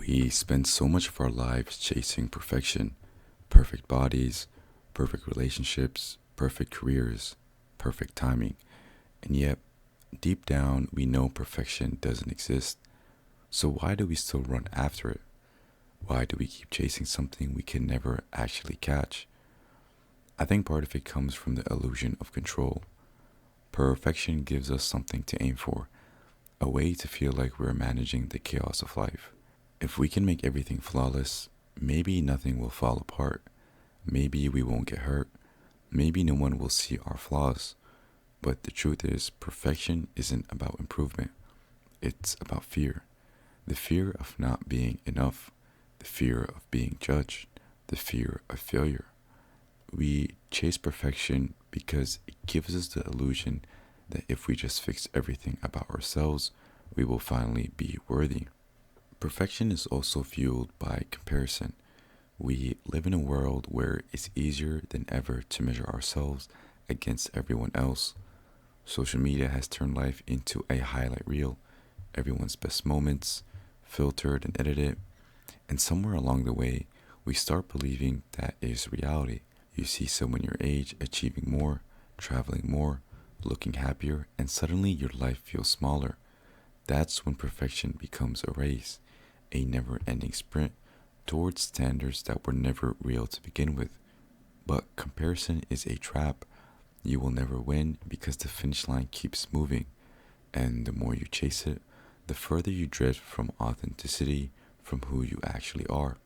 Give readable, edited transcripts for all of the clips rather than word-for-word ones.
We spend so much of our lives chasing perfection, perfect bodies, perfect relationships, perfect careers, perfect timing, and yet deep down we know perfection doesn't exist. So why do we still run after it? Why do we keep chasing something we can never actually catch? I think part of it comes from the illusion of control. Perfection gives us something to aim for, a way to feel like we're managing the chaos of life. If we can make everything flawless, maybe nothing will fall apart. Maybe we won't get hurt. Maybe no one will see our flaws. But the truth is, perfection isn't about improvement. It's about fear. The fear of not being enough. The fear of being judged. The fear of failure. We chase perfection because it gives us the illusion that if we just fix everything about ourselves, we will finally be worthy. Perfection is also fueled by comparison. We live in a world where it's easier than ever to measure ourselves against everyone else. Social media has turned life into a highlight reel, everyone's best moments, filtered and edited, and somewhere along the way, we start believing that is reality. You see someone your age achieving more, traveling more, looking happier, and suddenly your life feels smaller. That's when perfection becomes a race, a never ending sprint towards standards that were never real to begin with. But comparison is a trap. You will never win because the finish line keeps moving, and the more you chase it, the further you drift from authenticity, from who you actually are.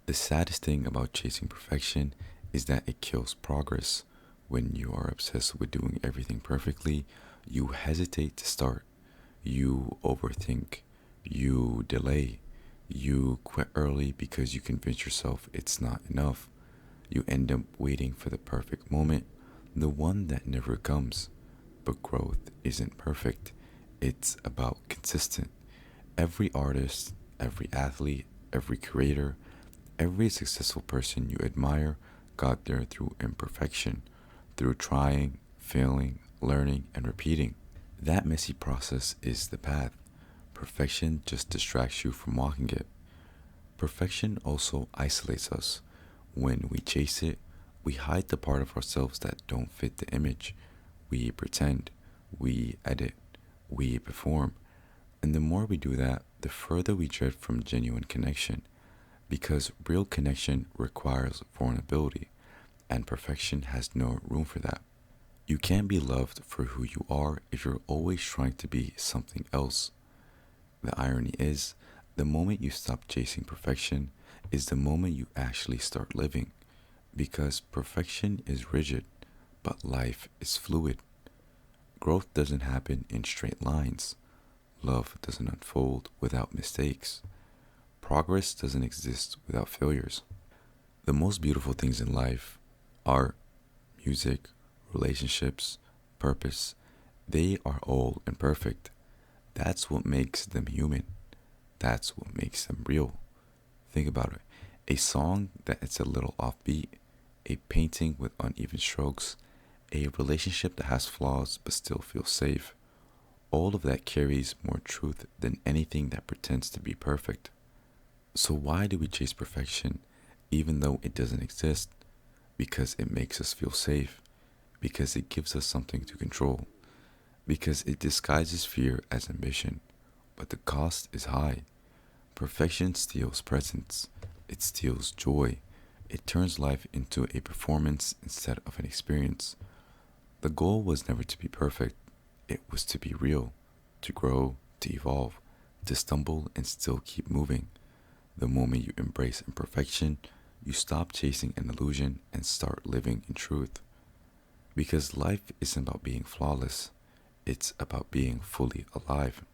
The saddest thing about chasing perfection is that it kills progress. When you are obsessed with doing everything perfectly, you hesitate to start. You overthink. You delay. You quit early because you convince yourself it's not enough. You end up waiting for the perfect moment, the one that never comes. But growth isn't perfect. It's about consistent. Every artist, every athlete, every creator, every successful person you admire got there through imperfection, through trying, failing, learning, and repeating. That messy process is the path. Perfection just distracts you from walking it. Perfection also isolates us. When we chase it, we hide the part of ourselves that don't fit the image. We pretend, we edit, we perform. And the more we do that, the further we drift from genuine connection. Because real connection requires vulnerability, and perfection has no room for that. You can't be loved for who you are if you're always trying to be something else. The irony is, the moment you stop chasing perfection is the moment you actually start living. Because perfection is rigid, but life is fluid. Growth doesn't happen in straight lines. Love doesn't unfold without mistakes. Progress doesn't exist without failures. The most beautiful things in life, art, music, relationships, purpose, they are all imperfect. That's what makes them human. That's what makes them real. Think about it. A song that it's a little offbeat, a painting with uneven strokes, a relationship that has flaws but still feels safe. All of that carries more truth than anything that pretends to be perfect. So why do we chase perfection even though it doesn't exist? Because it makes us feel safe. Because it gives us something to control. Because it disguises fear as ambition. But the cost is high. Perfection steals presence. It steals joy. It turns life into a performance instead of an experience. The goal was never to be perfect. It was to be real, to grow, to evolve, to stumble and still keep moving. The moment you embrace imperfection, you stop chasing an illusion and start living in truth. Because life isn't about being flawless, it's about being fully alive.